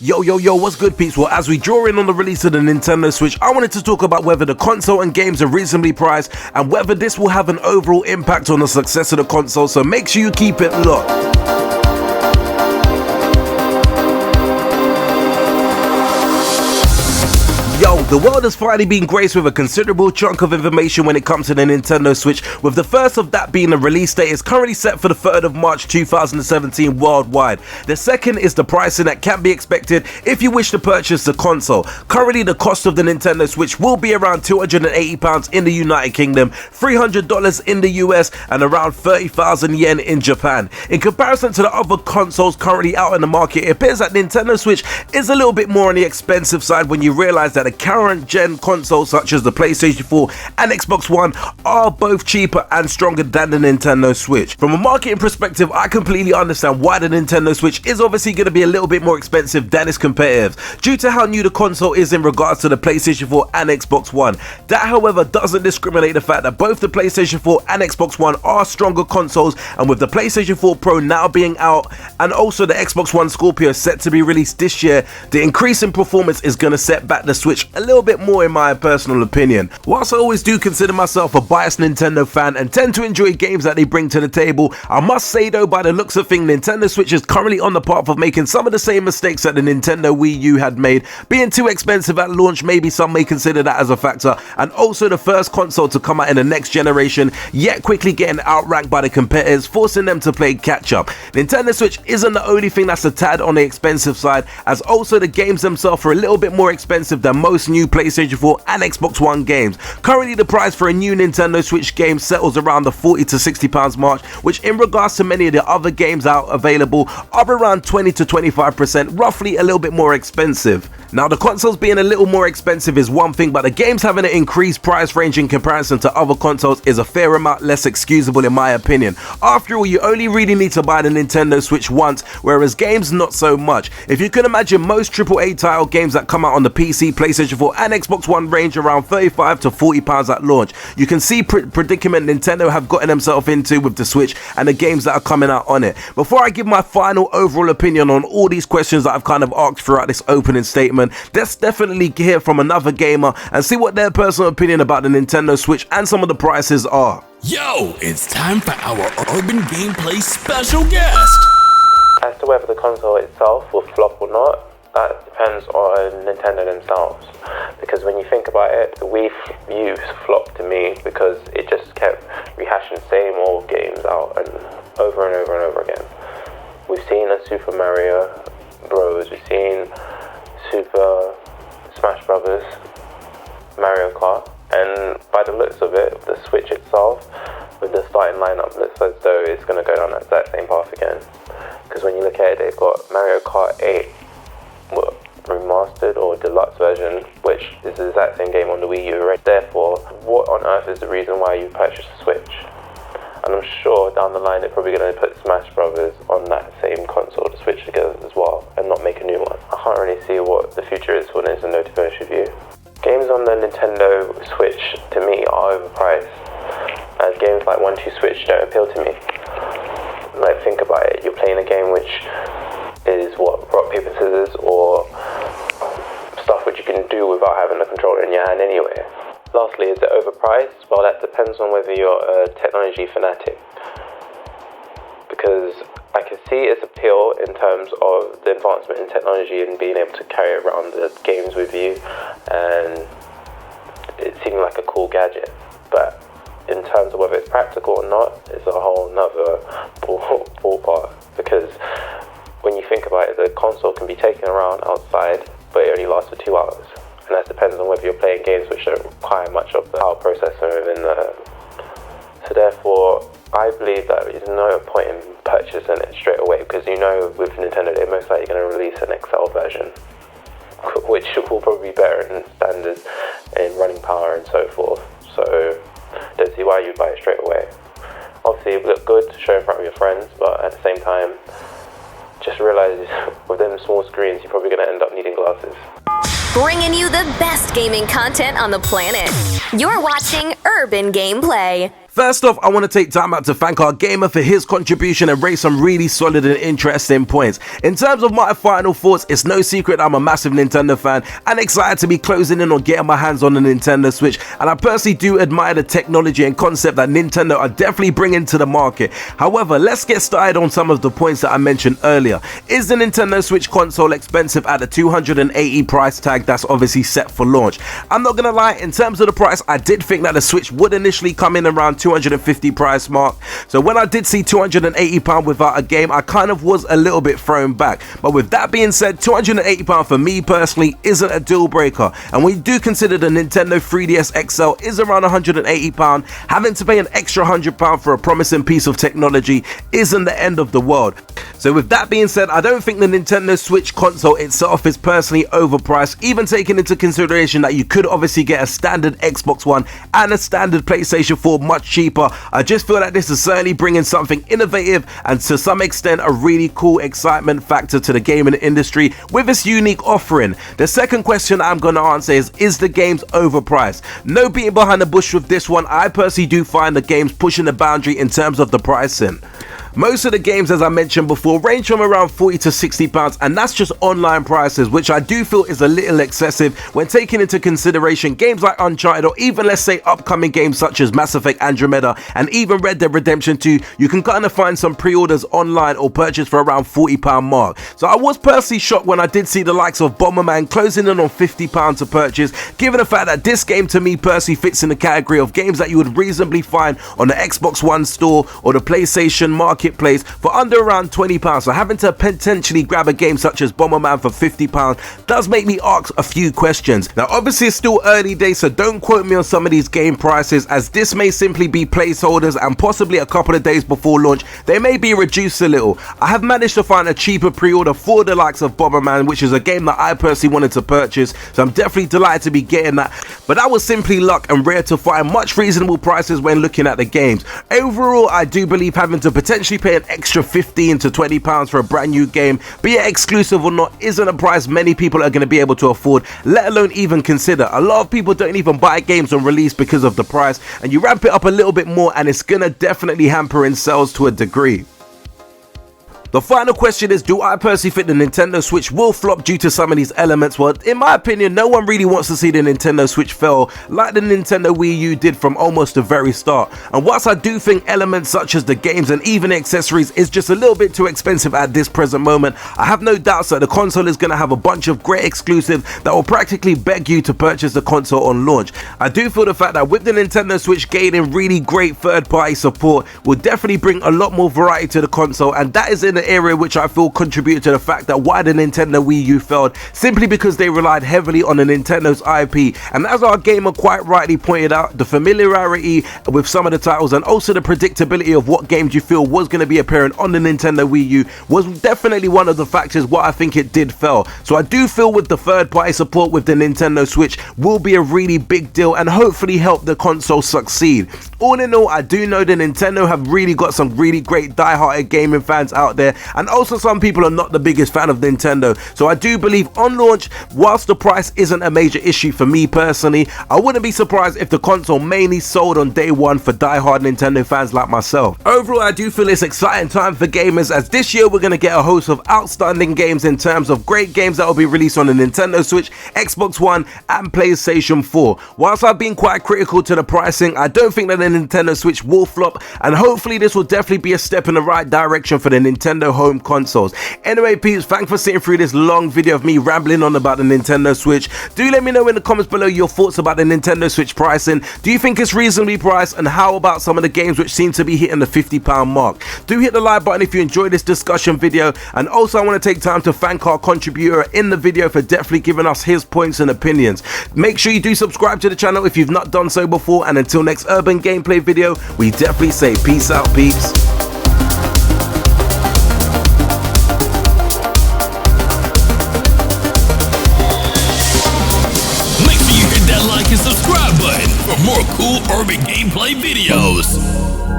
Yo, what's good, peeps? Well, as we draw in on the release of the Nintendo Switch, I wanted to talk about whether the console and games are reasonably priced and whether this will have an overall impact on the success of the console, so make sure you keep it locked. The world has finally been graced with a considerable chunk of information when it comes to the Nintendo Switch, with the first of that being the release date is currently set for the 3rd of March 2017 worldwide. The second is the pricing that can be expected if you wish to purchase the console. Currently, the cost of the Nintendo Switch will be around £280 in the United Kingdom, $300 in the US, and around 30,000 yen in Japan. In comparison to the other consoles currently out in the market, it appears that Nintendo Switch is a little bit more on the expensive side when you realize that the current gen consoles such as the PlayStation 4 and Xbox One are both cheaper and stronger than the Nintendo Switch. From a marketing perspective, I completely understand why the Nintendo Switch is obviously going to be a little bit more expensive than its competitors due to how new the console is in regards to the PlayStation 4 and Xbox One. That, however, doesn't discriminate the fact that both the PlayStation 4 and Xbox One are stronger consoles, and with the PlayStation 4 Pro now being out and also the Xbox One Scorpio set to be released this year, the increase in performance is going to set back the Switch a little bit more in my personal opinion. Whilst I always do consider myself a biased Nintendo fan and tend to enjoy games that they bring to the table, I must say though, by the looks of things, Nintendo Switch is currently on the path of making some of the same mistakes that the Nintendo Wii U had made, being too expensive at launch. Maybe some may consider that as a factor, and also the first console to come out in the next generation, yet quickly getting outranked by the competitors, forcing them to play catch up. Nintendo Switch isn't the only thing that's a tad on the expensive side, as also the games themselves are a little bit more expensive than most new PlayStation 4 and Xbox One games. Currently, the price for a new Nintendo Switch game settles around the £40 to £60 mark, which in regards to many of the other games out available are around 20 to 25%, roughly a little bit more expensive. Now, the consoles being a little more expensive is one thing, but the games having an increased price range in comparison to other consoles is a fair amount less excusable in my opinion. After all, you only really need to buy the Nintendo Switch once, whereas games not so much. If you can imagine, most AAA title games that come out on the PC, PlayStation 4 and Xbox One range around £35 to £40 at launch. You can see predicament Nintendo have gotten themselves into with the Switch and the games that are coming out on it. Before I give my final overall opinion on all these questions that I've kind of asked throughout this opening statement, let's definitely hear from another gamer and see what their personal opinion about the Nintendo Switch and some of the prices are. Yo, it's time for our Urban Gameplay special guest. As to whether the console itself will flop or not, that depends on Nintendo themselves, because when you think about it, the Wii U flopped to me because it just kept rehashing the same old games out and over and over and over again. We've seen a Super Mario Bros, we've seen Super Smash Brothers, Mario Kart, and by the looks of it, the Switch itself, with the starting lineup, looks as though it's going to go down that same path again. Because when you look at it, they've got Mario Kart 8 remastered or deluxe version, which is the exact same game on the Wii U already. Therefore, what on earth is the reason why you purchased a Switch? And I'm sure down the line they're probably going to put Smash Brothers on that same console to switch together as well and not make a new one. I can't really see what the future is for Nintendo, to be honest with you. Games on the Nintendo Switch to me are overpriced, as games like 1-2 Switch don't appeal to me. Like, think about it, you're playing a game which is what, rock, paper, scissors, or stuff which you can do without having the controller in your hand anyway. Lastly, is it overpriced? Well, that depends on whether you're a technology fanatic, because I can see its appeal in terms of the advancement in technology and being able to carry around the games with you, and it seemed like a cool gadget. But in terms of whether it's practical or not, it's a whole nother ballpark, because when you think about it, the console can be taken around outside, but it only lasts for 2 hours. And that depends on whether you're playing games which don't require much of the power processor within the... So therefore, I believe that there's no point in purchasing it straight away, because you know with Nintendo they're most likely going to release an XL version, which will probably be better in standards, in running power and so forth. So don't see why you'd buy it straight away. Obviously it would look good to show in front of your friends, but at the same time, just realize with them small screens, you're probably going to end up needing glasses. Bringing you the best gaming content on the planet. You're watching Urban Gameplay. First off, I want to take time out to thank our gamer for his contribution and raise some really solid and interesting points. In terms of my final thoughts, it's no secret I'm a massive Nintendo fan and excited to be closing in on getting my hands on the Nintendo Switch, and I personally do admire the technology and concept that Nintendo are definitely bringing to the market. However, let's get started on some of the points that I mentioned earlier. Is the Nintendo Switch console expensive at the $280 price tag that's obviously set for launch? I'm not gonna lie, in terms of the price, I did think that the Switch would initially come in around $250 price mark. So when I did see £280 without a game, I kind of was a little bit thrown back. But with that being said, £280 for me personally isn't a deal breaker. And when you do consider the Nintendo 3DS XL is around £180, having to pay an extra £100 for a promising piece of technology isn't the end of the world. So with that being said, I don't think the Nintendo Switch console itself is personally overpriced, even taking into consideration that you could obviously get a standard Xbox One and a standard PlayStation 4 much cheaper. I just feel that this is certainly bringing something innovative and to some extent a really cool excitement factor to the gaming industry with this unique offering. The second question I'm going to answer is the games overpriced? No beating behind the bush with this one. I personally do find the games pushing the boundary in terms of the pricing. Most of the games, as I mentioned before, range from around £40 to £60, and that's just online prices, which I do feel is a little excessive when taking into consideration games like Uncharted, or even let's say upcoming games such as Mass Effect Andromeda and even Red Dead Redemption 2. You can kind of find some pre-orders online or purchase for around £40 mark. So I was personally shocked when I did see the likes of Bomberman closing in on £50 to purchase, given the fact that this game to me personally fits in the category of games that you would reasonably find on the Xbox One store or the PlayStation marketplace for under around £20. So having to potentially grab a game such as Bomberman for £50 does make me ask a few questions. Now obviously it's still early days, so don't quote me on some of these game prices, as this may simply be placeholders and possibly a couple of days before launch they may be reduced a little. I have managed to find a cheaper pre-order for the likes of Bomberman, which is a game that I personally wanted to purchase, so I'm definitely delighted to be getting that, but that was simply luck and rare to find much reasonable prices when looking at the games. Overall, I do believe having to potentially pay an extra £15 to £20 for a brand new game, be it exclusive or not, isn't a price many people are going to be able to afford, let alone even consider. A lot of people don't even buy games on release because of the price, and you ramp it up a little bit more and it's going to definitely hamper in sales to a degree. The final question is, do I personally think the Nintendo Switch will flop due to some of these elements? Well, in my opinion, no one really wants to see the Nintendo Switch fail like the Nintendo Wii U did from almost the very start. And whilst I do think elements such as the games and even accessories is just a little bit too expensive at this present moment, I have no doubts that the console is going to have a bunch of great exclusives that will practically beg you to purchase the console on launch. I do feel the fact that with the Nintendo Switch gaining really great third-party support will definitely bring a lot more variety to the console, and that is in the area which I feel contributed to the fact that why the Nintendo Wii U failed, simply because they relied heavily on the Nintendo's IP. And as our gamer quite rightly pointed out, the familiarity with some of the titles and also the predictability of what games you feel was going to be appearing on the Nintendo Wii U was definitely one of the factors why I think it did fail. So I do feel with the third party support with the Nintendo Switch will be a really big deal and hopefully help the console succeed. All in all, I do know that Nintendo have really got some really great die-hearted gaming fans out there, and also some people are not the biggest fan of Nintendo. So I do believe on launch, whilst the price isn't a major issue for me personally, I wouldn't be surprised if the console mainly sold on day one for die-hard Nintendo fans like myself. Overall, I do feel it's exciting time for gamers, as this year we're going to get a host of outstanding games in terms of great games that will be released on the Nintendo Switch, Xbox One and PlayStation 4. Whilst I've been quite critical to the pricing, I don't think that the Nintendo Switch will flop, and hopefully this will definitely be a step in the right direction for the Nintendo home consoles. Anyway peeps, thanks for sitting through this long video of me rambling on about the Nintendo Switch. Do let me know in the comments below your thoughts about the Nintendo Switch pricing. Do you think it's reasonably priced, and how about some of the games which seem to be hitting the £50 mark? Do hit the like button if you enjoyed this discussion video, and also I want to take time to thank our contributor in the video for definitely giving us his points and opinions. Make sure you do subscribe to the channel if you've not done so before, and until next urban gameplay video, we definitely say peace out peeps. Like and subscribe button for more cool urban gameplay videos.